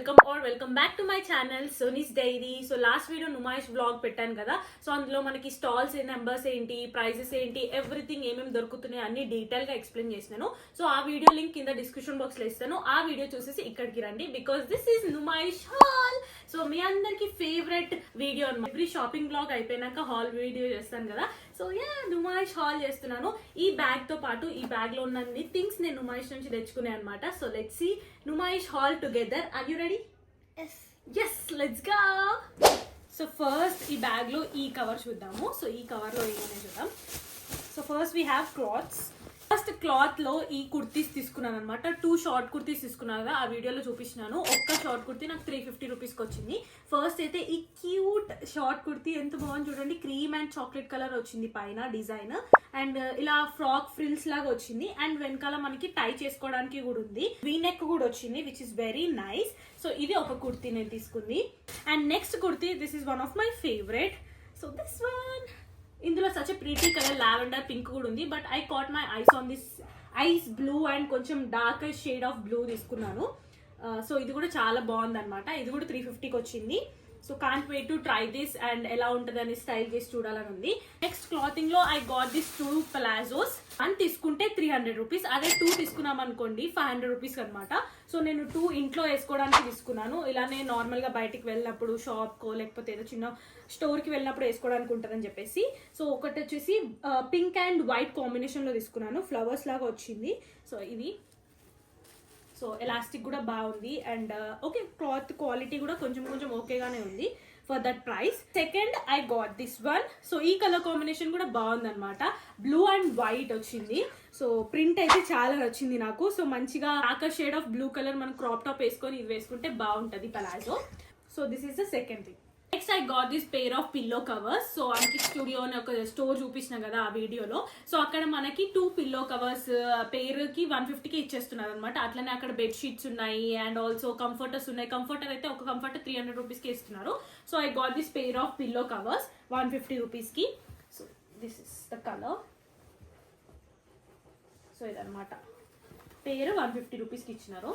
Welcome back to my channel Soni's diary. So last video Numaish blog పెట్టాను కదా. So అందులో మనకి స్టాల్స్ నెంబర్స్ ఏంటి, ప్రైజెస్ ఏంటి, ఎవ్రీథింగ్ ఏమేమి దొరుకుతున్నాయి అన్ని డీటెయిల్ గా ఎక్స్ప్లెయిన్ చేసినాను. సో ఆ వీడియో లింక్ కింద డిస్క్రిప్షన్ బాక్స్ లో ఇస్తాను. ఆ వీడియో చూసేసి ఇక్కడికి రండి, because this is Numaish haul. So మీ అందరికి ఫేవరెట్ వీడియో అన్నమాట. ఎవ్రీ షాపింగ్ బ్లాగ్ అయిపోయినాక హాల్ వీడియో చేస్తాను కదా. సో నుమాయిష్ హాల్ చేస్తున్నాను. ఈ బ్యాగ్ తో పాటు ఈ బ్యాగ్ లో ఉన్న థింగ్స్ నేను నుమాయిష్ నుంచి తెచ్చుకున్నాను అనమాట. So let's see Numaish haul together. Are you ready? yes let's go. So first ఈ బ్యాగ్ లో ఈ కవర్ చూద్దాము. సో ఈ కవర్ లో ఏమైనా చూద్దాం. So first we have clothes. First cloth లో ఈ కుర్తీస్ తీసుకున్నాను అనమాట. 2 షార్ట్ కుర్తీస్ తీసుకున్నాను కదా, ఆ వీడియోలో చూపించినాను. ఒక్క షార్ట్ కుర్తీ నాకు 350 రూపీస్కి వచ్చింది. ఫస్ట్ అయితే ఈ క్యూట్ షార్ట్ కుర్తీ ఎంత బాగుంది చూడండి. క్రీమ్ అండ్ చాక్లెట్ కలర్ వచ్చింది పైన డిజైన్, అండ్ ఇలా ఫ్రాక్ ఫ్రిల్స్ లాగా వచ్చింది. అండ్ వెనకాల మనకి టై చేసుకోవడానికి కూడా ఉంది. వీ నెక్ కూడా వచ్చింది, which is very nice. So ఇది ఒక కుర్తీ నేను తీసుకుంది. And next kurti, this is one of my favourite. So this one, ఇందులో such pretty colour lavender pink కూడా ఉంది. But I caught my eyes on this ice blue and కొంచెం dark shade of blue తీసుకున్నాను. So ఇది కూడా చాలా బాగుంది అనమాట. ఇది కూడా 350కి వచ్చింది. So can't wait to try this and ఎలా ఉంటుంది అని స్టైల్ చేసి చూడాలని ఉంది. నెక్స్ట్ క్లాతింగ్ లో ఐ గాట్ దిస్ 2 ప్లాజోస్. 1 తీసుకుంటే 300 రూపీస్, అదే 2 తీసుకున్నాం అనుకోండి 500 రూపీస్ అనమాట. సో నేను 2 ఇంట్లో వేసుకోవడానికి తీసుకున్నాను. ఇలానే నార్మల్ గా బయటికి వెళ్ళినప్పుడు షాప్ కో లేకపోతే ఏదో చిన్న స్టోర్ కి వెళ్ళినప్పుడు వేసుకోవడానికి ఉంటుందని చెప్పేసి. సో ఒకటి వచ్చేసి పింక్ అండ్ వైట్ కాంబినేషన్ లో తీసుకున్నాను. ఫ్లవర్స్ లాగా వచ్చింది. సో ఇది సో ఎలాస్టిక్ కూడా బాగుంది. అండ్ ఓకే, క్లాత్ క్వాలిటీ కూడా కొంచెం ఓకేగానే ఉంది for that price. Second I got this one. So ఈ కలర్ కాంబినేషన్ కూడా బాగుంది అనమాట. బ్లూ అండ్ వైట్ వచ్చింది. సో ప్రింట్ అయితే చాలా నచ్చింది నాకు. సో మంచిగా ochre shade of blue colour మనం క్రాప్ టాప్ వేసుకొని ఇది వేసుకుంటే బాగుంటుంది palazzo. So this is the second thing. Next I got this pair of pillow covers. So Ankit studio అని ఒక స్టోర్ చూపించిన కదా ఆ వీడియోలో. సో అక్కడ మనకి 2 పిల్లో కవర్స్ పేరుకి 150కి ఇచ్చేస్తున్నారు అనమాట. అట్లనే అక్కడ బెడ్షీట్స్ ఉన్నాయి అండ్ ఆల్సో కంఫర్టర్స్ ఉన్నాయి. కంఫర్టర్ అయితే ఒక కంఫర్టర్ 300 రూపీస్కి ఇస్తున్నారు. So I got this pair of pillow covers 150 రూపీస్కి. So this is the colour. So ఇదనమాట పేరు 150 రూపీస్కి ఇచ్చినారు.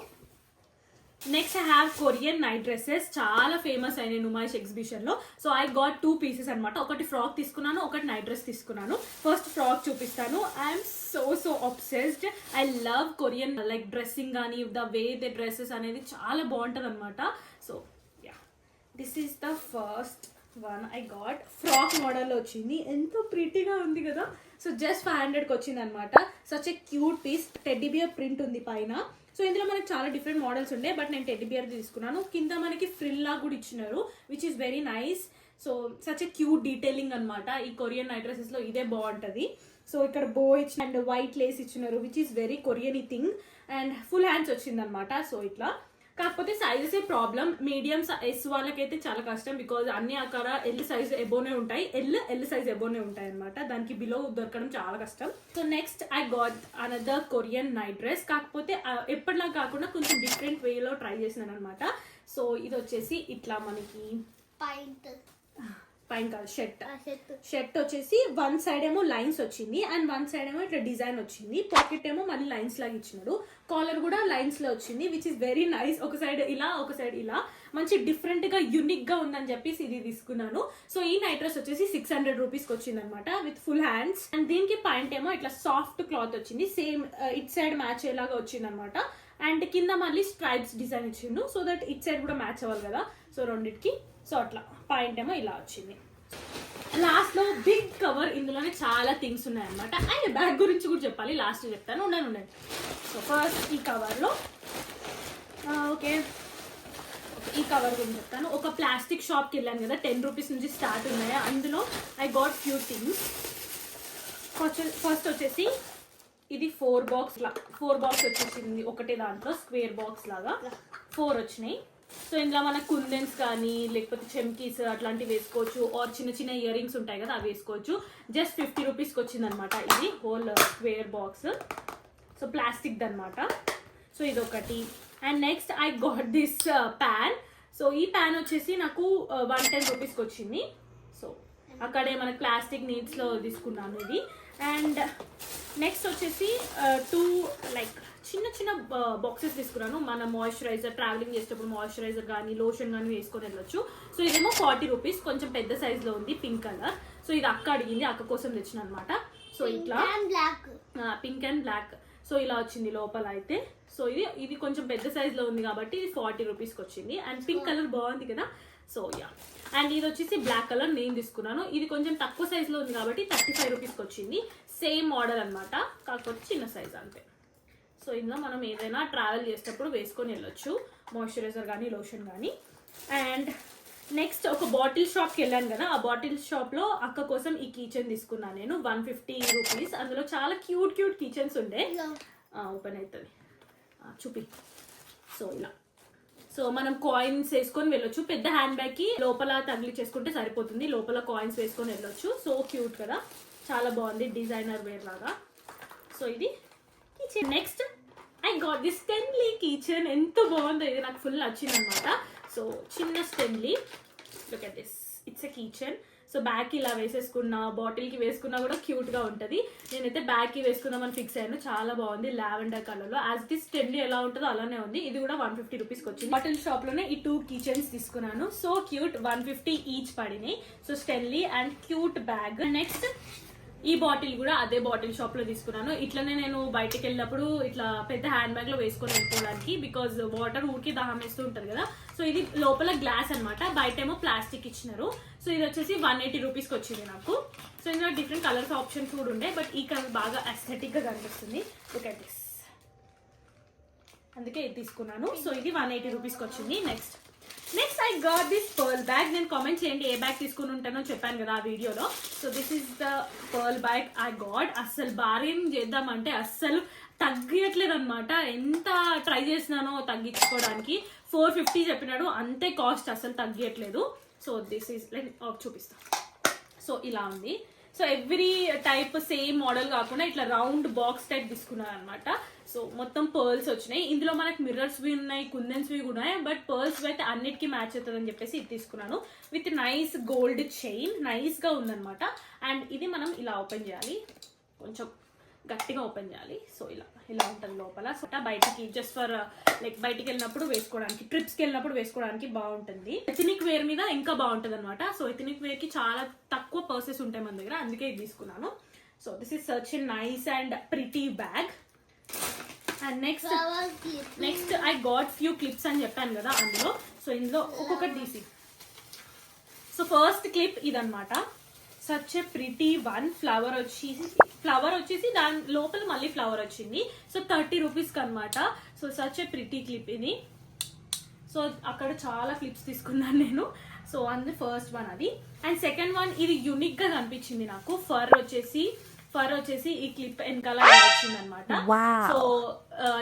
Next I have Korean night dresses. చాలా ఫేమస్ అయినాయి నుమాయిష్ ఎగ్జిబిషన్ లో. సో ఐ గాట్ 2 పీసెస్ అనమాట. ఒకటి ఫ్రాక్ తీసుకున్నాను, ఒకటి నైట్ డ్రెస్ తీసుకున్నాను. ఫస్ట్ ఫ్రాక్ చూపిస్తాను. I'm so obsessed. I love Korean like dressing కానీ ద వే ద డ్రెస్సెస్ అనేది చాలా బాగుంటుంది అనమాట. So this is the first one I got. Frock model వచ్చింది, ఎంతో ప్రిటీగా ఉంది కదా. సో జస్ట్ 500కి వచ్చింది అనమాట. Such a cute piece. Teddy bear print ఉంది పైన. సో ఇందులో మనకి చాలా డిఫరెంట్ మోడల్స్ ఉండే, బట్ నేను టెడ్డీ బియర్ తీసుకున్నాను. కింద మనకి ఫ్రిల్ లా కూడా ఇచ్చినారు, which is very nice. So such a cute detailing అనమాట. ఈ కొరియన్ నైట్ డ్రెస్సెస్ లో ఇదే బాగుంటుంది. సో ఇక్కడ బో ఇచ్చిన అండ్ వైట్ లేస్ ఇచ్చినారు, which is very Korean thing. And full hands వచ్చింది అనమాట. సో ఇట్లా కాకపోతే సైజెస్ ఏ ప్రాబ్లం. మీడియం ఎస్ వాళ్ళకైతే చాలా కష్టం, బికాజ్ అన్ని అక్కడ ఎల్ సైజ్ ఎబోనే ఉంటాయి. ఎల్ సైజ్ ఎబోనే ఉంటాయి అనమాట. దానికి బిలో దొరకడం చాలా కష్టం. So next I got another Korean night dress. కాకపోతే ఎప్పటిలా కాకుండా కొంచెం డిఫరెంట్ వేలో ట్రై చేసినాను అనమాట. సో ఇది వచ్చేసి ఇట్లా మనకి పైన కాదు షర్ట్ వచ్చేసి 1 సైడ్ ఏమో లైన్స్ వచ్చింది అండ్ 1 సైడ్ ఏమో ఇట్లా డిజైన్ వచ్చింది. పాకెట్ ఏమో మళ్ళీ లైన్స్ లాగా ఇచ్చినాడు. కాలర్ కూడా లైన్స్ లో వచ్చింది, విచ్ ఇస్ వెరీ నైస్. ఒక సైడ్ ఇలా, ఒక సైడ్ ఇలా, మంచి డిఫరెంట్ గా యూనిక్ గా ఉందని చెప్పేసి ఇది తీసుకున్నాను. సో ఈ నైట్ డ్రెస్ వచ్చేసి 600 రూపీస్కి వచ్చింది అనమాట, విత్ ఫుల్ హ్యాండ్స్. అండ్ దీనికి పాయింట్ ఏమో ఇట్లా సాఫ్ట్ క్లాత్ వచ్చింది, సేమ్ ఇట్ సైడ్ మ్యాచ్ అయ్యేలాగా వచ్చింది అనమాట. అండ్ కింద మళ్ళీ స్ట్రైప్స్ డిజైన్ ఇచ్చిండు, సో దట్ ఇట్ సైడ్ కూడా మ్యాచ్ అవ్వాలి కదా. సో రెండింటికి సో అట్లా పాయింట్ ఏమో ఇలా వచ్చింది. లాస్ట్ లో బిగ్ కవర్. ఇందులోనే చాలా థింగ్స్ ఉన్నాయి అనమాట. అండ్ బ్యాగ్ గురించి కూడా చెప్పాలి, లాస్ట్ చెప్తాను, ఉండండి. సో ఫస్ట్ ఈ కవర్ లో ఓకే ఈ కవర్ గురించి చెప్తాను. ఒక ప్లాస్టిక్ షాప్కి వెళ్ళాను కదా, 10 రూపీస్ నుంచి స్టార్ట్ ఉన్నాయి. అందులో I got few things. First వచ్చేసి ఇది 4 బాక్స్ వచ్చేసింది. ఒకటే దాంట్లో స్క్వేర్ బాక్స్ లాగా 4 వచ్చినాయి. సో ఇందులో మన కుందన్స్ కానీ లేకపోతే చెమ్కీస్ అట్లాంటివి వేసుకోవచ్చు. ఆర్ చిన్న చిన్న ఇయర్ రింగ్స్ ఉంటాయి కదా, అవి వేసుకోవచ్చు. జస్ట్ 50 రూపీస్కి వచ్చింది అనమాట ఇది whole square box. So plastic దనమాట. సో ఇది ఒకటి. And next I got this pan. So ఈ ప్యాన్ వచ్చేసి నాకు 110 రూపీస్కి వచ్చింది. సో అక్కడే మనకి ప్లాస్టిక్ నీడ్స్లో తీసుకున్నాను ఇది. అండ్ నెక్స్ట్ వచ్చేసి 2 లైక్ చిన్న చిన్న బాక్సెస్ తీసుకున్నాను. మన మాయిశ్చరైజర్, ట్రావెలింగ్ చేసేటప్పుడు మాయిశ్చరైజర్ కానీ లోషన్ కానీ వేసుకొని వెళ్ళొచ్చు. సో ఇదేమో 40 రూపీస్, కొంచెం పెద్ద సైజ్ లో ఉంది, పింక్ కలర్. సో ఇది అక్క అడిగింది, అక్క కోసం తెచ్చిన అనమాట. సో ఇట్లా పింక్ అండ్ బ్లాక్. సో ఇలా వచ్చింది లోపల అయితే. సో ఇది కొంచెం పెద్ద సైజ్ లో ఉంది కాబట్టి ఇది 40 రూపీస్కి వచ్చింది. అండ్ పింక్ కలర్ బాగుంది కదా. సో యా, అండ్ ఇది వచ్చేసి బ్లాక్ కలర్ నేను తీసుకున్నాను. ఇది కొంచెం తక్కువ సైజ్ లో ఉంది కాబట్టి 35 రూపీస్కి వచ్చింది. సేమ్ మోడల్ అనమాట, కాకపోతే చిన్న సైజ్ అంతే. సో ఇందులో మనం ఏదైనా ట్రావెల్ చేసేటప్పుడు వేసుకొని వెళ్ళొచ్చు, మాయిశ్చరైజర్ కానీ లోషన్ కానీ. అండ్ నెక్స్ట్ ఒక బాటిల్ షాప్కి వెళ్ళాను కదా, ఆ బాటిల్ షాప్లో అక్క కోసం ఈ కీచెన్ తీసుకున్నాను నేను. 150 రూపీస్. అందులో చాలా క్యూట్ కీచెన్స్ ఉండే. ఓపెన్ అవుతుంది, చూపి. సో ఇలా, సో మనం కాయిన్స్ వేసుకొని వెళ్ళొచ్చు. పెద్ద హ్యాండ్ బ్యాగ్కి లోపల తగిలి చేసుకుంటే సరిపోతుంది, లోపల కాయిన్స్ వేసుకొని వెళ్ళొచ్చు. సో క్యూట్ కదా, చాలా బాగుంది, డిజైనర్ వేర్ లాగా. సో ఇది keychain. Next I got this Stanley keychain. ఎంత బాగుందో ఇది, నాకు ఫుల్ నచ్చింది అనమాట. సో చిన్న Stanley, look at this, it's a keychain. So బ్యాగ్కి ఇలా వేసేసుకున్నా, బాటిల్కి వేసుకున్నా కూడా క్యూట్గా ఉంటుంది. నేనైతే బ్యాగ్కి వేసుకుందామని ఫిక్స్ అయ్యాను. చాలా బాగుంది, లావెండర్ కలర్లో. యాజ్ ఇట్ ఈస్ స్టెన్లీ ఎలా ఉంటుందో అలానే ఉంది. ఇది కూడా 150 రూపీస్కి వచ్చింది. బాటిల్ షాప్లోనే ఈ 2 కీచెన్స్ తీసుకున్నాను. సో క్యూట్, 150 ఈచ్ పడినాయి. So Stanley and cute bag. Next ఈ బాటిల్ కూడా అదే బాటిల్ షాప్ లో తీసుకున్నాను. ఇట్లనే నేను బయటకు వెళ్ళినప్పుడు ఇట్లా పెద్ద హ్యాండ్ బ్యాగ్ లో వేసుకొని వెళ్ళిపోవడానికి, బికాజ్ వాటర్ ఊరికి దాహం వేస్తూ ఉంటుంది కదా. సో ఇది లోపల గ్లాస్ అనమాట, బయట ఏమో ప్లాస్టిక్ ఇచ్చినారు. సో ఇది వచ్చేసి 180 రూపీస్కి వచ్చింది నాకు. సో ఇందులో డిఫరెంట్ కలర్స్ ఆప్షన్స్ కూడా ఉండే, బట్ ఈ కలర్ బాగా అస్థెటిక్ గా కనిపిస్తుంది. లుక్ అట్ దిస్, అందుకే ఇది తీసుకున్నాను. సో ఇది 180 రూపీస్కి వచ్చింది. Next I got this pearl bag. నేను కామెంట్ చేయండి ఏ బ్యాగ్ తీసుకుని ఉంటానో చెప్పాను కదా ఆ వీడియోలో. So this is the pearl bag I got. అస్సలు బార్గెన్ చేద్దామంటే అస్సలు తగ్గట్లేదు అనమాట. ఎంత ట్రై చేసినానో తగ్గించుకోవడానికి. 450 చెప్పినాడు, అంతే కాస్ట్, అసలు తగ్గట్లేదు. సో దిస్ ఈస్ లైక్, చూపిస్తా. సో ఇలా ఉంది. So every type same model కాకుండా ఇట్లా రౌండ్ బాక్స్ టైప్ తీసుకున్నాను అనమాట. సో మొత్తం పర్ల్స్ వచ్చినాయి. ఇందులో మనకి మిర్రర్స్ వి ఉన్నాయి, కుందన్స్ వి కూడా ఉన్నాయి, బట్ పర్ల్స్ అయితే అన్నిటికీ మ్యాచ్ అవుతుంది అని చెప్పేసి ఇది తీసుకున్నాను. With nice gold chain, nice గా ఉందన్నమాట. అండ్ ఇది మనం ఇలా ఓపెన్ చేయాలి, కొంచెం గట్టిగా ఓపెన్ చేయాలి. సో ఇలా ఉంటుంది లోపల. సో బయటికి జస్ట్ ఫర్ లైక్ బయటికి వెళ్ళినప్పుడు వేసుకోవడానికి, ట్రిప్స్కి వెళ్ళినప్పుడు వేసుకోవడానికి బాగుంటుంది. ఎథనిక్ వేర్ మీద ఇంకా బాగుంటుంది అనమాట. సో ఎథనిక్ వేర్ కి చాలా తక్కువ పర్సెస్ ఉంటాయి మన దగ్గర, అందుకే ఇది తీసుకున్నాను. So this is such a nice and pretty bag. And next I got few clips అని చెప్పాను కదా అందులో. సో ఇందులో ఒక్కొక్కటి తీసి, సో ఫస్ట్ క్లిప్ ఇదనమాట. Such a pretty one. Flower వచ్చేసి దాని లోపల మళ్ళీ ఫ్లవర్ వచ్చింది. సో 30 రూపీస్కి అనమాట. So such a pretty clip ఇది. సో అక్కడ చాలా క్లిప్స్ తీసుకున్నాను నేను. సో అందు ఫస్ట్ వన్ అది. అండ్ సెకండ్ వన్ ఇది యూనిక్ గా కనిపించింది నాకు. ఫర్ వచ్చేసి ఈ క్లిప్ వెనకాల వచ్చింది అనమాట. సో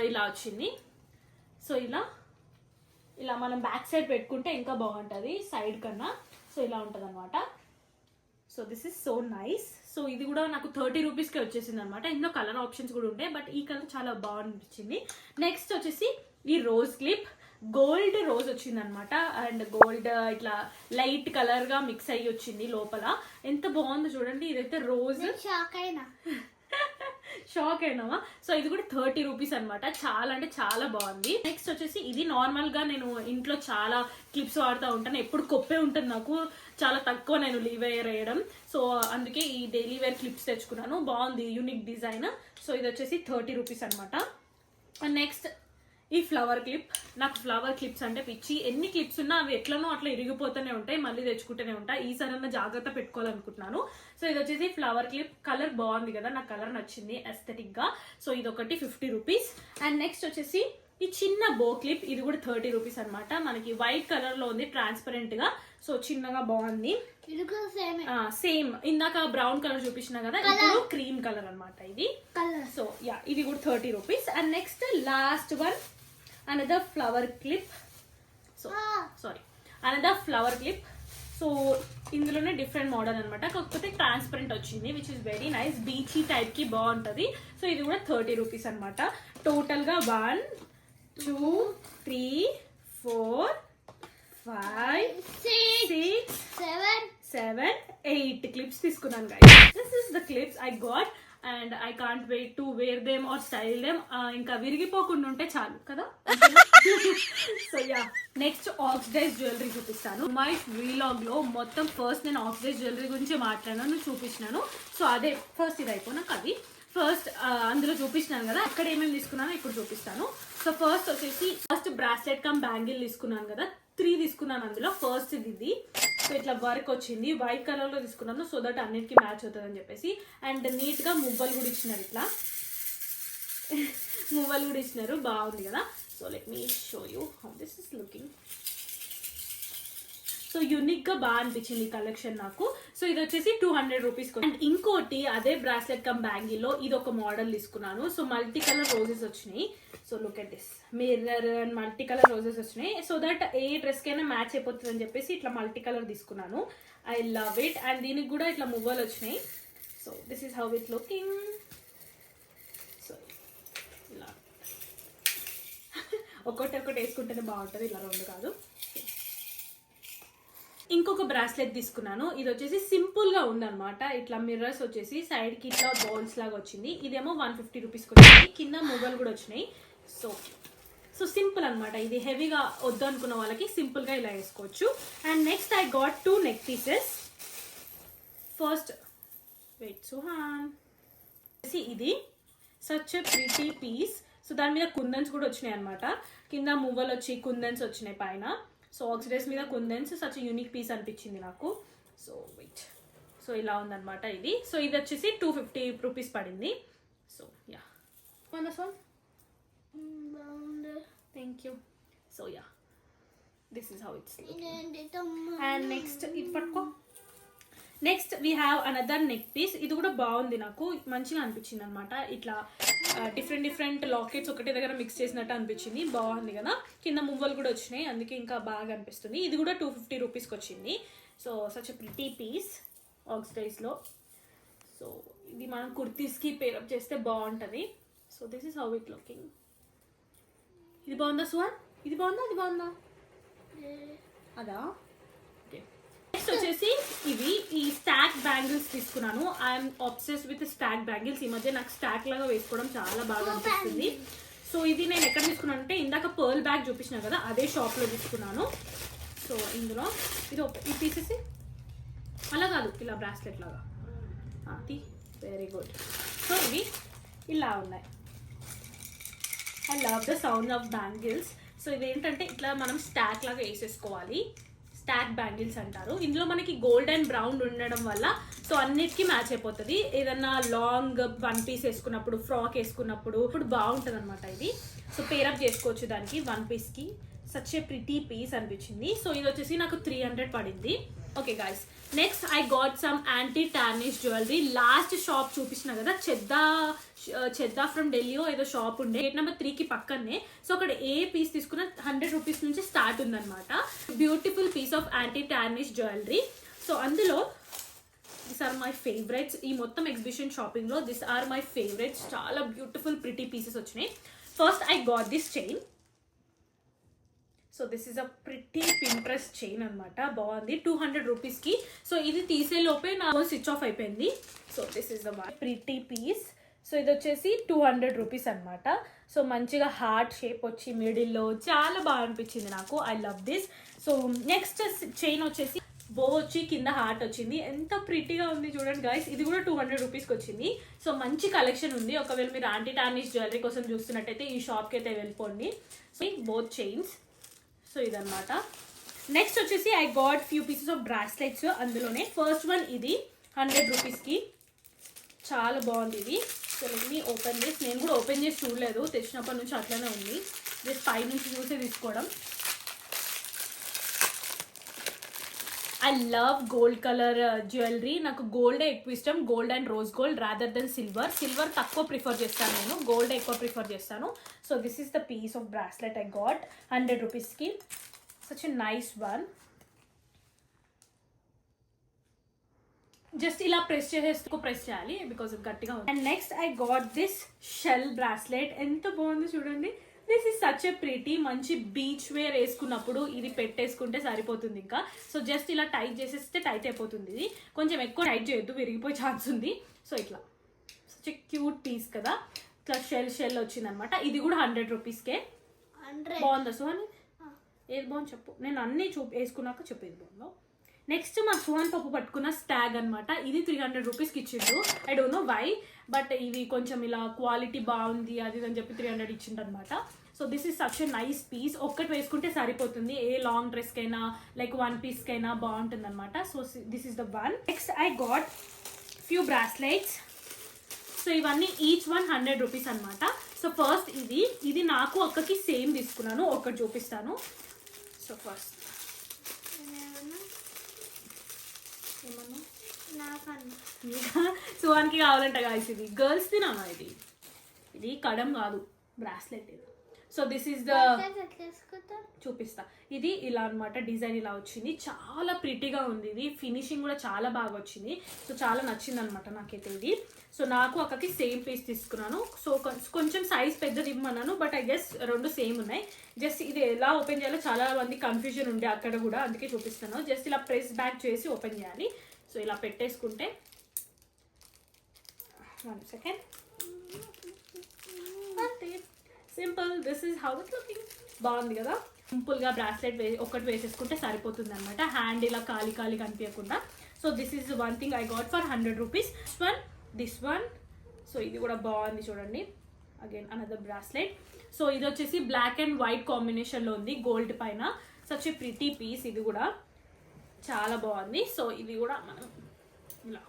ఇలా వచ్చింది. సో ఇలా మనం బ్యాక్ సైడ్ పెట్టుకుంటే ఇంకా బాగుంటుంది సైడ్ కన్నా. సో ఇలా ఉంటుంది అనమాట. So this is so nice. So ఇది కూడా నాకు 30 రూపీస్కి వచ్చేసింది అనమాట. ఇందులో కలర్ ఆప్షన్స్ కూడా ఉంటాయి, బట్ ఈ కలర్ చాలా బాగా అనిపించింది. నెక్స్ట్ వచ్చేసి ఈ రోజ్ క్లిప్, గోల్డ్ రోజ్ వచ్చింది అనమాట. అండ్ గోల్డ్ ఇట్లా లైట్ కలర్ గా మిక్స్ అయ్యి వచ్చింది లోపల. ఎంత బాగుందో చూడండి. ఇదైతే రోజ్. షాక్ అయినావా? సో ఇది కూడా 30 రూపీస్ అనమాట. చాలా అంటే చాలా బాగుంది. నెక్స్ట్ వచ్చేసి ఇది నార్మల్ గా నేను ఇంట్లో చాలా క్లిప్స్ వాడుతూ ఉంటాను, ఎప్పుడు కొప్పే ఉంటుంది నాకు, చాలా తక్కువ నేను లీవేర్ వేయడం. సో అందుకే ఈ డైలీ వేర్ క్లిప్స్ తెచ్చుకున్నాను. బాగుంది, యూనిక్ డిజైన్. సో ఇది వచ్చేసి 30 రూపీస్ అనమాట. నెక్స్ట్ ఈ ఫ్లవర్ క్లిప్. నాకు ఫ్లవర్ క్లిప్స్ అంటే పిచ్చి. ఎన్ని క్లిప్స్ ఉన్నా అవి ఎట్లనో అట్లా ఇరిగిపోతూనే ఉంటాయి, మళ్ళీ తెచ్చుకుంటూనే ఉంటాయి. ఈసారి జాగ్రత్త పెట్టుకోవాలనుకుంటున్నాను. సో ఇది వచ్చేసి ఫ్లవర్ క్లిప్. కలర్ బాగుంది కదా, నాకు కలర్ నచ్చింది ఎస్థెటిక్ గా. సో ఇది ఒకటి 50 రూపీస్. అండ్ నెక్స్ట్ వచ్చేసి ఈ చిన్న బో క్లిప్. ఇది కూడా 30 రూపీస్ అనమాట. మనకి వైట్ కలర్ లో ఉంది, ట్రాన్స్పరెంట్ గా. సో చిన్నగా బాగుంది. సేమ్ ఇందాక బ్రౌన్ కలర్ చూపించిన కదా, ఇప్పుడు క్రీమ్ కలర్ అనమాట ఇది. సో యా, ఇది కూడా 30 rupees. And next last one, another flower clip. So sorry, another flower clip. So ఇందులోనే డిఫరెంట్ మోడల్ అనమాట, కాకపోతే ట్రాన్స్పరెంట్ వచ్చింది, which is very nice. Beachy type కి బాగుంటది. సో ఇది కూడా 30 రూపీస్ అనమాట. టోటల్ గా 1 2 3 4 5 6 7 8 క్లిప్స్ తీసుకున్నాను guys. This is the clips I got. And and I can't wait to wear them or style them. ఇంకా విరిగిపోకుండా ఉంటే చాలు కదా. So yeah, next oxidised jewellery చూపిస్తాను. మై వీలాగ్ లో మొత్తం ఫస్ట్ నేను ఆక్సిడైజ్ జ్యువెలరీ గురించి మాట్లాడాను, చూపించినాను. సో అదే ఫస్ట్ ఇది అయిపోయినాక అది ఫస్ట్ అందులో చూపించినాను కదా, అక్కడ ఏమేమి తీసుకున్నానో ఇప్పుడు చూపిస్తాను. సో ఫస్ట్ వచ్చేసి ఫస్ట్ బ్రాస్లెట్ కమ్ బ్యాంగిల్ తీసుకున్నాను కదా, 3 తీసుకున్నాను. అందులో ఫస్ట్ ఇది సో ఇట్లా వర్క్ వచ్చింది, వైట్ కలర్ లో తీసుకున్నాను సో దట్ అన్నిటికీ మ్యాచ్ అవుతుంది అని చెప్పేసి. అండ్ నీట్ గా మువ్వలు కూడా ఇచ్చినారు, ఇట్లా మువ్వలు కూడా ఇచ్చినారు, బాగుంది కదా. So let me show you how this is looking. So unique గా బాగా అనిపించింది ఈ కలెక్షన్ నాకు. సో ఇది వచ్చేసి 200 రూపీస్. అండ్ ఇంకోటి అదే బ్రాస్లెట్ కమ్ బ్యాంగిల్ లో ఇది ఒక మోడల్ తీసుకున్నాను. సో మల్టీ కలర్ రోజెస్ వచ్చినాయి. So look at this, mirror and multi colour roses వచ్చినాయి. సో దట్ ఏ డ్రెస్ కైనా మ్యాచ్ అయిపోతుంది అని చెప్పేసి ఇట్లా మల్టీ కలర్ తీసుకున్నాను. I love it. అండ్ దీనికి కూడా ఇట్లా మువ్వలు వచ్చినాయి. So this is how it looking. So ఇలా ఒకటి వేసుకుంటేనే బాగుంటుంది, ఇలా 2 కాదు. ఇంకొక బ్రాస్లెట్ తీసుకున్నాను. ఇది వచ్చేసి సింపుల్ గా ఉందన్నమాట. ఇట్లా మిర్రర్స్ వచ్చేసి సైడ్ కి ఇట్లా బాల్స్ లాగా వచ్చింది. ఇదేమో 150 రూపీస్కి వచ్చింది. కింద మొబైల్ కూడా వచ్చినాయి. సో సింపుల్ అనమాట. ఇది హెవీగా వద్దు అనుకున్న వాళ్ళకి సింపుల్ గా ఇలా వేసుకోవచ్చు. And next I got 2 neck pieces. First wait Suhan, ఇది such a pretty piece. So దాని మీద కుందన్స్ కూడా వచ్చినాయి అనమాట. కింద మువ్వలు వచ్చి కుందన్స్ వచ్చినాయి పైన. సో ఆక్సిడైజ్ మీద కుందన్స్, సచ్ యూనిక్ పీస్ అనిపించింది నాకు. సో వెయిట్, సో ఇలా ఉందన్నమాట ఇది. సో ఇది వచ్చేసి 250 రూపీస్ పడింది. So yeah, thank you. So yeah, this is how it's. And next ఇది పట్టుకో. Next we have another neck piece. ఇది కూడా బాగుంది, నాకు మంచిగా అనిపించింది అనమాట. ఇట్లా డిఫరెంట్ లాకెట్స్ ఒకటే దగ్గర మిక్స్ చేసినట్టు అనిపించింది, బాగుంది కదా. కింద మువ్వలు కూడా వచ్చినాయి, అందుకే ఇంకా బాగా అనిపిస్తుంది. ఇది కూడా 250 రూపీస్కి వచ్చింది. So such a pretty piece ఆక్సిడైజ్లో. సో ఇది మనం కుర్తీస్కి పేరప్ చేస్తే బాగుంటుంది. So this is how it looking. ఇది బాగుందా సుహాన్? ఇది బాగుందా? అది బాగుందా? అదా? ఓకే. నెక్స్ట్ వచ్చేసి ఇవి ఈ స్టాక్ బ్యాంగిల్స్ తీసుకున్నాను. I'm obsess with stack bangles. ఈ మధ్య నాకు స్టాక్ లాగా వేసుకోవడం చాలా బాగా అనిపిస్తుంది. సో ఇది నేను ఎక్కడ తీసుకున్నాను అంటే ఇందాక పర్ల్ బ్యాగ్ చూపించిన కదా, అదే షాప్లో తీసుకున్నాను. సో ఇందులో ఇది తీసేసి అలా కాదు, ఇలా బ్రాస్లెట్ లాగా. Very good. సో ఇవి ఇలా ఉన్నాయి. I love the sound of bangles. So ఇదేంటంటే ఇట్లా మనం స్టాక్ లాగా వేసేసుకోవాలి. స్టాక్ బ్యాంగిల్స్ అంటారు. ఇందులో మనకి గోల్డ్ అండ్ బ్రౌన్ ఉండడం వల్ల సో అన్నిటికీ మ్యాచ్ అయిపోతుంది. ఏదన్నా లాంగ్ 1 పీస్ వేసుకున్నప్పుడు, ఫ్రాక్ వేసుకున్నప్పుడు ఇప్పుడు బాగుంటుంది అనమాట ఇది. సో పేరప్ చేసుకోవచ్చు దానికి 1 పీస్కి. సచ్ ఏ ప్రిటీ పీస్ అనిపించింది. సో ఇది వచ్చేసి నాకు 300 పడింది. Okay guys, next I got some anti tarnish jewellery. Last shop చూపించిన కదా, చెద్దా ఫ్రమ్ ఢిల్లీ ఏదో షాప్ ఉండే, గేట్ నెంబర్ 3కి పక్కనే. సో అక్కడ ఏ పీస్ తీసుకున్న 100 రూపీస్ నుంచి స్టార్ట్ ఉందన్నమాట. Beautiful piece of anti tarnish jewellery. So అందులో దిస్ ఆర్ మై ఫేవరెట్స్. ఈ మొత్తం ఎగ్జిబిషన్ షాపింగ్లో దిస్ ఆర్ మై ఫేవరెట్స్. చాలా బ్యూటిఫుల్ ప్రిటీ పీసెస్ వచ్చినాయి. First I got this chain. So this is a pretty Pinterest chain అనమాట. బాగుంది, 200 రూపీస్కి. So ఇది తీసే లోపే నా స్విచ్ ఆఫ్ అయిపోయింది. So this is the pretty piece. సో ఇది వచ్చేసి 200 రూపీస్ అనమాట. సో మంచిగా హార్ట్ షేప్ వచ్చి మిడిల్లో చాలా బాగా అనిపించింది నాకు. I love this. So next chain వచ్చేసి బో వచ్చి కింద హార్ట్ వచ్చింది. ఎంత ప్రిటీగా ఉంది చూడండి గైస్. ఇది కూడా 200 రూపీస్కి వచ్చింది. సో మంచి కలెక్షన్ ఉంది. ఒకవేళ మీరు యాంటీ టార్నిష్ జ్యువెలరీ కోసం చూస్తున్నట్టయితే ఈ షాప్కి అయితే వెళ్ళిపోండి. So both chains. సో ఇదన్నమాట. నెక్స్ట్ వచ్చేసి I got few pieces of bracelets. అందులోనే ఫస్ట్ వన్ ఇది 100 రూపీస్కి. చాలా బాగుంది ఇది. So let me open this. నేను కూడా ఓపెన్ చేసి చూడలేదు, తెచ్చినప్పటి నుంచి అట్లనే ఉంది. జస్ట్ పై నుంచి చూసే తీసుకోవడం. I love gold colour jewellery. నాకు గోల్డే ఎక్కువ ఇష్టం, gold and rose gold rather than silver. Silver తక్కువ ప్రిఫర్ చేస్తాను నేను, గోల్డ్ ఎక్కువ ప్రిఫర్ చేస్తాను. So this is the piece of bracelet I got 100 రూపీస్కి. Such a nice one. Just ఇలా ప్రెస్ చేసేస్తూ ప్రెస్ చేయాలి బికాజ్ గట్టిగా ఉంది. And next I got this shell bracelet. ఎంత బాగుంది చూడండి. This is such a pretty. మంచి బీచ్ వేర్ వేసుకున్నప్పుడు ఇది పెట్టేసుకుంటే సరిపోతుంది. ఇంకా సో జస్ట్ ఇలా టైట్ చేసేస్తే టైట్ అయిపోతుంది. ఇది కొంచెం ఎక్కువ టైట్ చేయొద్దు, విరిగిపోయే ఛాన్స్ ఉంది. సో ఇట్లా సచ్ క్యూట్ పీస్ కదా, ఇట్లా షెల్ వచ్చింది అనమాట. ఇది కూడా 100 రూపీస్కే. బాగుందా సుహాన్? ఏది బాగుంది చెప్పు, నేను అన్నీ వేసుకున్నాక చెప్పు ఏది బాగుందో. నెక్స్ట్ మా సుహాన్ పప్పు పట్టుకున్న స్టాగ్ అనమాట. ఇది 300 రూపీస్కి ఇచ్చిండు. I don't know why, but ఇది కొంచెం ఇలా క్వాలిటీ బాగుంది అది అని చెప్పి 300 ఇచ్చిండు అనమాట. So this is such a nice piece. ఒక్కటి వేసుకుంటే సరిపోతుంది, ఏ లాంగ్ డ్రెస్కైనా లైక్ వన్ పీస్కైనా బాగుంటుంది అనమాట. So this is the one. Next I got few bracelets. So ఇవన్నీ ఈచ్ వన్ 100 రూపీస్ అనమాట. సో ఫస్ట్ ఇది నాకు అక్కకి సేమ్ తీసుకున్నాను, ఒకటి చూపిస్తాను. సో ఫస్ట్ సుహాన్కి కావాలంట గాయస్, ఇది గర్ల్స్ తినమ్మా. ఇది కడం కాదు, బ్రాస్లెట్ ఇది. సో దిస్ ఈస్ ద, చూపిస్తా. ఇది ఇలా అనమాట, డిజైన్ ఇలా వచ్చింది, చాలా ప్రిటీగా ఉంది. ఇది ఫినిషింగ్ కూడా చాలా బాగా వచ్చింది. సో చాలా నచ్చింది అనమాట నాకైతే ఇది. సో నాకు అక్కకి సేమ్ పీస్ తీసుకున్నాను. సో కొంచెం సైజ్ పెద్దది ఇవ్వమన్నాను, బట్ ఐ గెస్ రెండు సేమ్ ఉన్నాయి. జస్ట్ ఇది ఎలా ఓపెన్ చేయాలో చాలా మంది కన్ఫ్యూజన్ ఉండే అక్కడ కూడా, అందుకే చూపిస్తాను. జస్ట్ ఇలా ప్రెస్ బ్యాక్ చేసి ఓపెన్ చేయాలి. సో ఇలా పెట్టేసుకుంటే, 1 second, simple. This is how it looking. బాగుంది కదా, సింపుల్గా బ్రాస్లెట్ ఒకటి వేసేసుకుంటే సరిపోతుంది అనమాట, హ్యాండ్ ఇలా ఖాళీ కనిపించకుండా. So this is one thing I got for 100 rupees. This one. So ఇది కూడా బాగుంది చూడండి, అగైన్ అనదర్ బ్రాస్లెట్. సో ఇది వచ్చేసి బ్లాక్ అండ్ వైట్ కాంబినేషన్లో ఉంది, గోల్డ్ పైన. సచ్ ఏ ప్రిటీ పీస్, ఇది కూడా చాలా బాగుంది. సో ఇది కూడా మనం ఇలా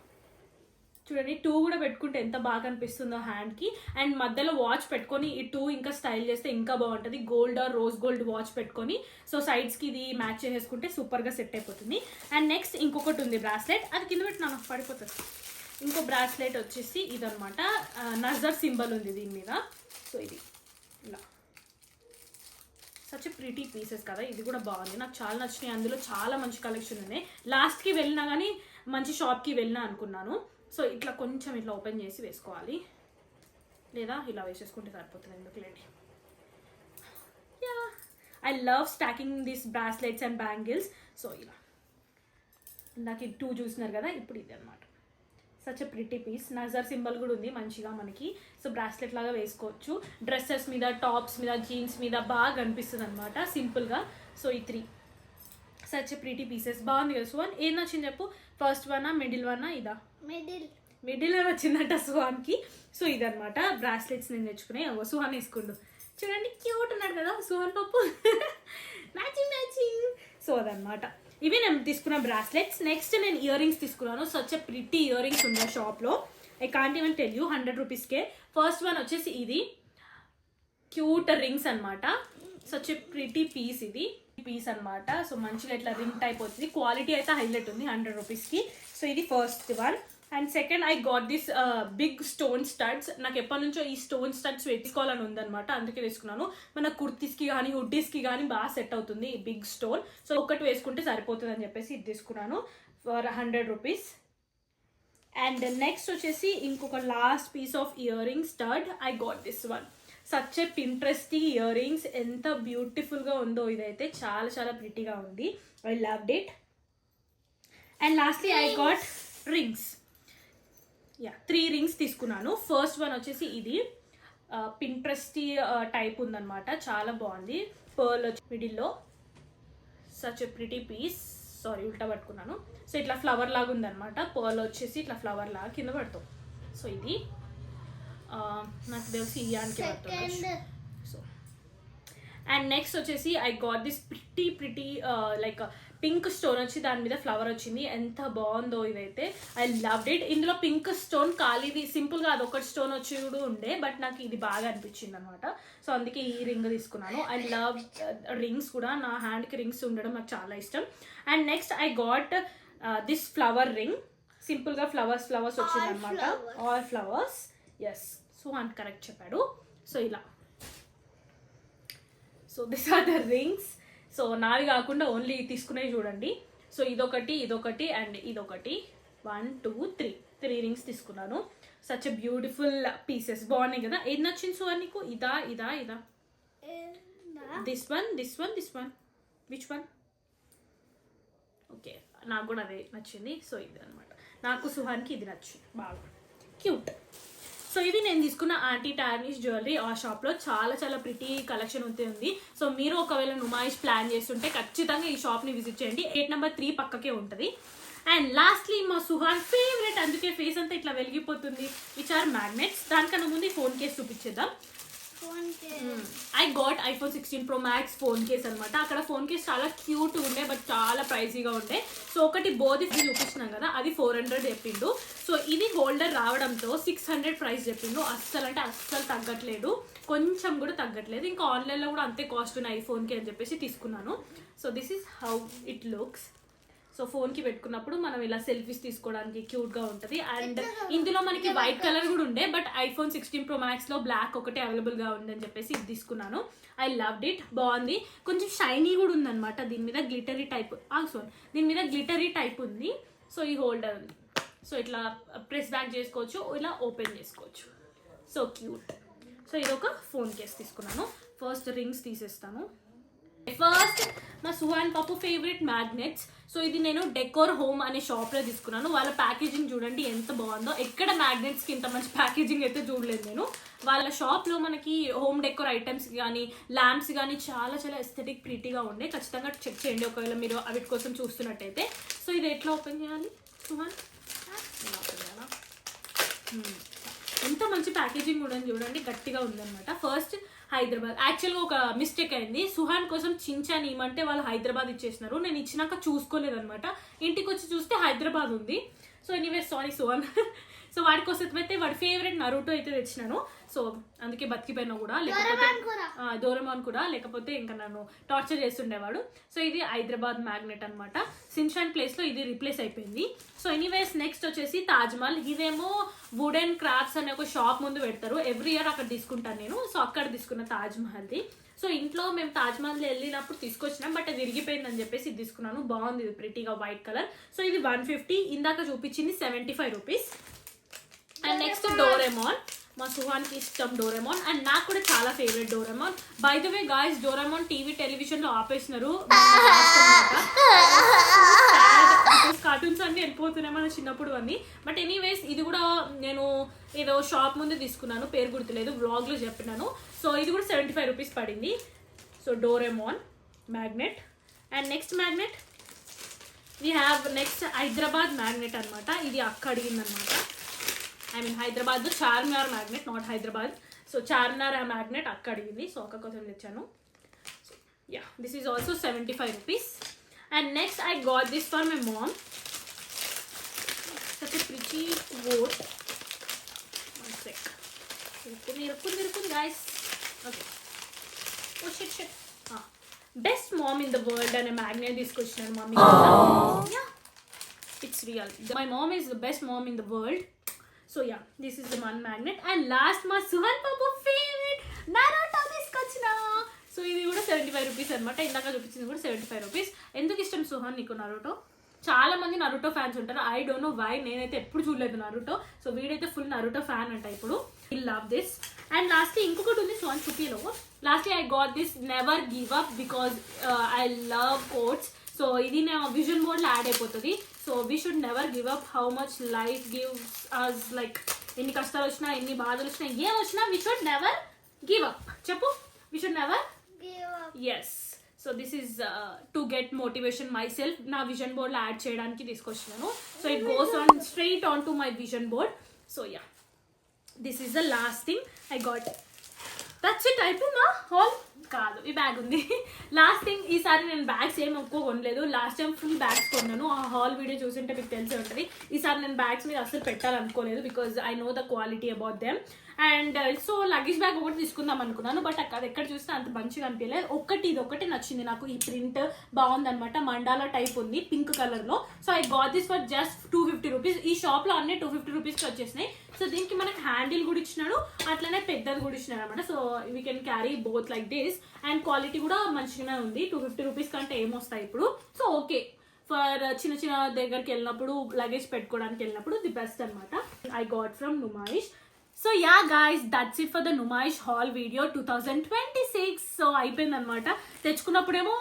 చూడండి, 2 కూడా పెట్టుకుంటే ఎంత బాగా అనిపిస్తుందో హ్యాండ్కి. అండ్ మధ్యలో వాచ్ పెట్టుకొని ఈ 2 ఇంకా స్టైల్ చేస్తే ఇంకా బాగుంటుంది. Gold or rose gold watch పెట్టుకొని సో సైడ్స్కి ఇది మ్యాచ్ చేసేసుకుంటే సూపర్గా సెట్ అయిపోతుంది. అండ్ నెక్స్ట్ ఇంకొకటి ఉంది బ్రాస్లెట్, అది కింద పెట్టి నాకు పడిపోతుంది. ఇంకో బ్రాస్లెట్ వచ్చేసి ఇదనమాట, నజర్ సింబల్ ఉంది దీని మీద. సో ఇది ఇలా సచ్ ప్రిటీ పీసెస్ కదా, ఇది కూడా బాగుంది, నాకు చాలా నచ్చినాయి. అందులో చాలా మంచి కలెక్షన్ ఉన్నాయి. లాస్ట్కి వెళ్ళినా కానీ మంచి షాప్కి వెళ్ళినా అనుకున్నాను. సో ఇట్లా కొంచెం ఇట్లా ఓపెన్ చేసి వేసుకోవాలి, లేదా ఇలా వేసేసుకుంటే సరిపోతుంది. ఎందుకులేండి. Yeah, I love stacking this bracelets and bangles. So ఇలా నాకు 2 చూసినారు కదా, ఇప్పుడు ఇది అనమాట. Such a pretty piece. నజర్ సింబల్ కూడా ఉంది మంచిగా మనకి. సో బ్రాస్లెట్ లాగా వేసుకోవచ్చు, డ్రెస్సెస్ మీద, టాప్స్ మీద, జీన్స్ మీద బాగా అనిపిస్తుంది అనమాట సింపుల్గా. సో ఈ 3 సచ్ ఎ ప్రిటీ పీసెస్. బాగుంది కదా సుహాన్? ఏం నచ్చింది చెప్పు, ఫస్ట్ వన్నా, మిడిల్ వన్నా? ఇదా మిడిల్ వచ్చిందట సుహాన్కి. సో ఇదనమాట బ్రాస్లెట్స్ నేను తెచ్చుకున్నాయి. సుహాన్ వేసుకుండు చూడండి, క్యూట్ ఉన్నాడు కదా సుహాన్ పప్పు. మ్యాచింగ్. సో అదనమాట, ఇవి నేను తీసుకున్న బ్రాస్లెట్స్. నెక్స్ట్ నేను ఇయర్ రింగ్స్ తీసుకున్నాను. Such a pretty earrings ఉన్నాయి షాప్లో, I can't even tell you, 100 రూపీస్కే. ఫస్ట్ వన్ వచ్చేసి ఇది క్యూట్ రింగ్స్ అనమాట. సచ్ ఎ ప్రిటీ పీస్, ఇది పీస్ అనమాట. సో మంచిగా ఇట్లా రింగ్ టైప్ వచ్చింది, క్వాలిటీ అయితే హైలైట్ ఉంది 100 రూపీస్కి. సో ఇది first one. And second I got this big stone studs. నాకు ఎప్పటి నుంచో ఈ స్టోన్ స్టడ్స్ వేసుకోవాలని ఉందన్నమాట, అందుకే వేసుకున్నాను. మన కుర్తీస్కి కానీ హుడ్డీస్కి కానీ బాగా సెట్ అవుతుంది ఈ బిగ్ స్టోన్. సో ఒకటి వేసుకుంటే సరిపోతుంది అని చెప్పేసి ఇది తీసుకున్నాను ఫర్ 100 రూపీస్. అండ్ నెక్స్ట్ వచ్చేసి ఇంకొక last piece of earring stud. I got this one. Such a Pinteresty ఇయర్ రింగ్స్, ఎంత బ్యూటిఫుల్గా ఉందో ఇదైతే, చాలా చాలా ప్రిటీగా ఉంది. I loved it. And lastly I got rings. Yeah, 3 rings తీసుకున్నాను. ఫస్ట్ వన్ వచ్చేసి ఇది పింట్రెస్టీ టైప్ ఉందన్నమాట, చాలా బాగుంది. పర్ల్ వచ్చి మిడిల్లో, such a pretty piece. Sorry, ఉల్టా పట్టుకున్నాను. సో ఇట్లా ఫ్లవర్ లాగా ఉందన్నమాట, పర్ల్ వచ్చేసి ఇట్లా ఫ్లవర్ లాగా కింద పడతాం. సో ఇది నాకు తెలిసి ఇయానికి పడుతుంది. సో అండ్ నెక్స్ట్ వచ్చేసి I got this pretty like pink stone వచ్చి దాని మీద ఫ్లవర్ వచ్చింది, ఎంత బాగుందో ఇదైతే. I loved it. ఇందులో పింక్ స్టోన్ ఖాళీది సింపుల్గా అదొకటి స్టోన్ వచ్చి కూడా ఉండే, బట్ నాకు ఇది బాగా అనిపించింది అనమాట. సో అందుకే ఈ రింగ్ తీసుకున్నాను. ఐ లవ్ రింగ్స్ కూడా, నా హ్యాండ్కి రింగ్స్ ఉండడం నాకు చాలా ఇష్టం. And next I got this flower ring. సింపుల్గా ఫ్లవర్స్ వచ్చింది అనమాట, ఆల్ ఫ్లవర్స్. ఎస్, సో అంత కరెక్ట్ చెప్పాడు. సో ఇలా, so this are the rings. So నావి కాకుండా ఓన్లీ తీసుకునేవి చూడండి. సో ఇదొకటి అండ్ ఇదొకటి, 1 2 3 రింగ్స్ తీసుకున్నాను. సచ్ ఎ బ్యూటిఫుల్ పీసెస్, బాగున్నాయి కదా. ఏది నచ్చింది సో నీకు? ఇదా? This one. Which one? Okay, నాకు కూడా అదే నచ్చింది. సో ఇది అనమాట, నాకు సుహాన్కి ఇది నచ్చింది బాగా, క్యూట్. సో ఇవి నేను తీసుకున్న యాంటీ టార్నిష్ జ్యువెలరీ ఆ షాప్లో చాలా చాలా ప్రిటీ కలెక్షన్ ఉంది. సో మీరు ఒకవేళ నుమాయిష్ ప్లాన్ చేస్తుంటే ఖచ్చితంగా ఈ షాప్ని విజిట్ చేయండి. 8 నెంబర్ 3 పక్కకే ఉంటుంది. అండ్ లాస్ట్లీ మా సుహాన్ ఫేవరెట్, అందుకే ఫేస్ అంతా ఇట్లా వెలిగిపోతుంది, విచ్ ఆర్ మ్యాగ్నెట్స్. దానికన్నా ముందు ఫోన్ కేస్ చూపించేద్దాం. I got iPhone 16 Pro Max phone case అనమాట. అక్కడ ఫోన్ కేస్ చాలా క్యూట్ ఉండే బట్ చాలా ప్రైజీగా ఉండే. సో ఒకటి బోధి చూపిస్తున్నాం కదా, అది 400 చెప్పిండు. సో ఇది హోల్డర్ రావడంతో 600 ప్రైస్ చెప్పిండు. అస్సలు అంటే అస్సలు తగ్గట్లేదు, కొంచెం కూడా తగ్గట్లేదు. ఇంకా ఆన్లైన్లో కూడా అంతే కాస్ట్ ఉన్నాయి ఐఫోన్కి అని చెప్పేసి తీసుకున్నాను. So this is how it looks. So ఫోన్కి పెట్టుకున్నప్పుడు మనం ఇలా సెల్ఫీస్ తీసుకోవడానికి క్యూట్గా ఉంటుంది. అండ్ ఇందులో మనకి వైట్ కలర్ కూడా ఉండే బట్ iPhone 16 Pro Maxలో బ్లాక్ ఒకటే అవైలబుల్గా ఉందని చెప్పేసి ఇది తీసుకున్నాను. ఐ లవ్డ్ ఇట్, బాగుంది. కొంచెం షైనీ కూడా ఉందన్నమాట. దీని మీద గ్లిటరీ టైప్ దీని మీద గ్లిటరీ టైప్ ఉంది. సో ఈ హోల్డర్ ఉంది. సో ఇట్లా ప్రెస్ బ్యాక్ చేసుకోవచ్చు, ఇలా ఓపెన్ చేసుకోవచ్చు. So cute. సో ఇది ఒక ఫోన్ కేస్ తీసుకున్నాను. ఫస్ట్ రింగ్స్ తీసేస్తాను. ఫస్ట్ మా సుహాన్ పాపు ఫేవరెట్ మ్యాగ్నెట్స్. సో ఇది నేను డెకోర్ హోమ్ అనే షాప్లో తీసుకున్నాను. వాళ్ళ ప్యాకేజింగ్ చూడండి ఎంత బాగుందో. ఎక్కడ మ్యాగ్నెట్స్కి ఇంత మంచి ప్యాకేజింగ్ అయితే చూడలేదు నేను. వాళ్ళ షాప్లో మనకి హోమ్ డెకోర్ ఐటమ్స్ కానీ ల్యాంప్స్ కానీ చాలా చాలా ఎస్థెటిక్ ప్రీటీగా ఉండే. ఖచ్చితంగా చెక్ చేయండి ఒకవేళ మీరు వీటి కోసం చూస్తున్నట్టయితే. సో ఇది ఎట్లా ఓపెన్ చేయాలి సుహాన్? ఎంత మంచి ప్యాకేజింగ్ కూడా చూడండి, గట్టిగా ఉందన్నమాట. ఫస్ట్ హైదరాబాద్, యాక్చువల్గా ఒక మిస్టేక్ అయింది. సుహాన్ కోసం చించాన్ ఇవ్వమంటే వాళ్ళు హైదరాబాద్ ఇచ్చేసినారు. నేను ఇచ్చినాక చూసుకోలేదన్నమాట. ఇంటికి వచ్చి చూస్తే హైదరాబాద్ ఉంది. So anyway sorry Suhan. So వాడి కోసం అయితే వాడి ఫేవరెట్ నరుటో అయితే తెచ్చినాను. సో అందుకే బతికిపోయినా కూడా, లేకపోతే డోరేమాన్ కూడా, లేకపోతే ఇంకా నన్ను టార్చర్ చేస్తుండేవాడు. సో ఇది హైదరాబాద్ మ్యాగ్నెట్ అనమాట. సిన్షాన్ ప్లేస్లో ఇది రీప్లేస్ అయిపోయింది. సో ఎనీవేస్ నెక్స్ట్ వచ్చేసి తాజ్మహల్. ఇదేమో వుడ్ అండ్ క్రాఫ్ట్స్ అనే ఒక షాప్ ముందు పెడతారు. ఎవ్రీ ఇయర్ అక్కడ తీసుకుంటాను నేను. సో అక్కడ తీసుకున్న తాజ్మహల్ది. సో ఇంట్లో మేము తాజ్మహల్ వెళ్ళినప్పుడు తీసుకొచ్చినాం బట్ అది విరిగిపోయిందని చెప్పేసి ఇది తీసుకున్నాను. బాగుంది, ఇది ప్రిటీగా వైట్ కలర్. సో ఇది 150. ఇందాక చూపించింది 75 రూపీస్. And next Doraemon. మా సుహాన్కి ఇష్టం డోరేమాన్ అండ్ నాకు కూడా చాలా favourite Doraemon. By the way guys, Doraemon టెలివిజన్లో ఆపేసినారు. కార్టూన్స్ అన్ని వెళ్ళిపోతున్నాయి మన చిన్నప్పుడు అన్ని. బట్ ఎనీవేస్ ఇది కూడా నేను ఏదో షాప్ ముందు తీసుకున్నాను, పేరు గుర్తులేదు, వ్లాగ్లో చెప్పినాను. సో ఇది కూడా 75 రూపీస్ పడింది. So Doraemon magnet. And next magnet we have next Hyderabad magnet అనమాట. ఇది అక్క అడిగిందనమాట. I mean Hyderabad Charminar magnet, not Hyderabad. So Charminar magnet అక్క అడిగింది. సో అక్క కోసం తెచ్చాను. Yeah, this is also 75 rupees. And next I got this for my mom. Such a pretty coat. One sec. ఇరుక్కుంది guys. Okay. Oh shit shit. Best mom in the world అనే magnet తీసుకొచ్చినాను mummy. It's real. My mom is the best mom in the world. So yeah, this is the one magnet. And last మా సుహాన్ పాపు favourite Naruto తీసుకొచ్చిన. So ఇది కూడా 75 rupees అనమాట. ఇందాక చూపించింది కూడా 75 రూపీస్. ఎందుకు ఇష్టం సుహాన్ నీకు నరుటో? చాలా మంది నరుటో ఫ్యాన్స్ ఉంటారు. ఐ డోంట్ నో వై, నేనైతే ఎప్పుడు చూడలేదు నరుటో. సో వీడైతే ఫుల్ నరుటో ఫ్యాన్ అంట ఇప్పుడు. I love this. And last ఇంకొకటి ఉంది సుహాన్ కుకీలో. Last I got this never give up because I love quotes. So ఇది నా విజన్ బోర్డ్లో యాడ్ అయిపోతుంది. So we should never give up. How much life gives us, like ఎన్ని కష్టాలు వచ్చినా ఎన్ని బాధలు వచ్చినా ఏం వచ్చినా we should never give up. చెప్పు, we should never give up. Yes. So this is to get motivation myself. నా విజన్ బోర్డ్లో యాడ్ చేయడానికి తీసుకొచ్చినాను. So it goes on straight on to my vision board. So yeah, this is the last thing I got. That's it. అయిపోయిందా haul? కాదు, ఈ bag ఉంది. Last thing, ఈసారి నేను బ్యాగ్స్ ఏం ఎక్కువ కొనలేదు. లాస్ట్ టైం ఫుల్ బ్యాగ్స్ కొన్నాను. ఆ హాల్ వీడియో చూసింటే మీకు తెలిసి ఉంటుంది. ఈసారి నేను బ్యాగ్స్ మీద అసలు పెట్టాలనుకోలేదు because I know the quality about them. And so luggage bag ఒకటి తీసుకుందాం అనుకున్నాను బట్ అది ఎక్కడ చూస్తే అంత మంచిగా అనిపించలేదు. ఇది ఒకటి నచ్చింది నాకు. ఈ ప్రింట్ బాగుందనమాట, మండాలా టైప్ ఉంది పింక్ కలర్లో. So I got this for just 250 rupees. ఈ షాప్లో అన్నీ 250 రూపీస్కి వచ్చేసినాయి. సో దీనికి మనకి హ్యాండిల్ కూడా ఇచ్చినాడు, అట్లనే పెద్దది కూడా ఇచ్చినాడు అనమాట. So we can carry both like this. And quality కూడా మంచిగానే ఉంది. 250 రూపీస్ కంటే ఏమొస్తాయి ఇప్పుడు. సో ఓకే, ఫర్ చిన్న చిన్న దగ్గరికి వెళ్ళినప్పుడు, లగేజ్ పెట్టుకోవడానికి వెళ్ళినప్పుడు ది బెస్ట్ అనమాట. I got from Numaish. So yeah guys, that's it for the Numaish hall video 2026. So అయిపోయింది అనమాట. తెచ్చుకున్నప్పుడేమో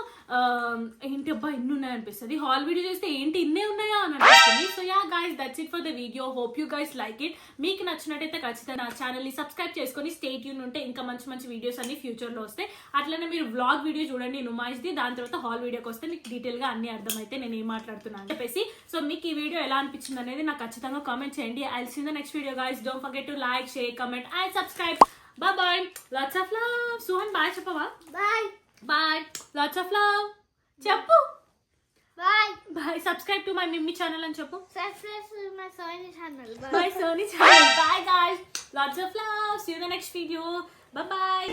ఏంటి అబ్బా ఇన్ని ఉన్నాయి అనిపిస్తుంది, హాల్ వీడియో చేస్తే ఏంటి ఇన్నే ఉన్నాయా అని అనిపిస్తుంది. So yeah guys, that's it for the video. Hope you guys like it. మీకు నచ్చినట్టయితే ఖచ్చితంగా నా ఛానల్ని సబ్స్క్రైబ్ చేసుకొని స్టే ట్యూన్ ఉంటే ఇంకా మంచి మంచి వీడియోస్ అన్ని ఫ్యూచర్లో వస్తాయి. అట్లనే మీరు వ్లాగ్ వీడియో చూడండి నుమాయిష్ది, దాని తర్వాత హాల్ వీడియోకి వస్తే మీకు డీటెయిల్గా అన్ని అర్థమైతే నేను ఏం మాట్లాడుతున్నాను అని చెప్పేసి. సో మీకు ఈ వీడియో ఎలా అనిపించింది అనేది నాకు ఖచ్చితంగా కామెంట్ చేయండి. I'll see in the next video guys. Don't forget to like, share, comment and subscribe. Bye bye. Lots of love. Suhan, bye చెప్పవా? Bye. Bye. Lots of love. చెప్పు. Bye. Bye. Subscribe to my Mimmi channel and చెప్పు. Subscribe to my Sony channel. Bye. Bye Sony channel. Bye guys. Lots of love. See you in the next video. Bye bye.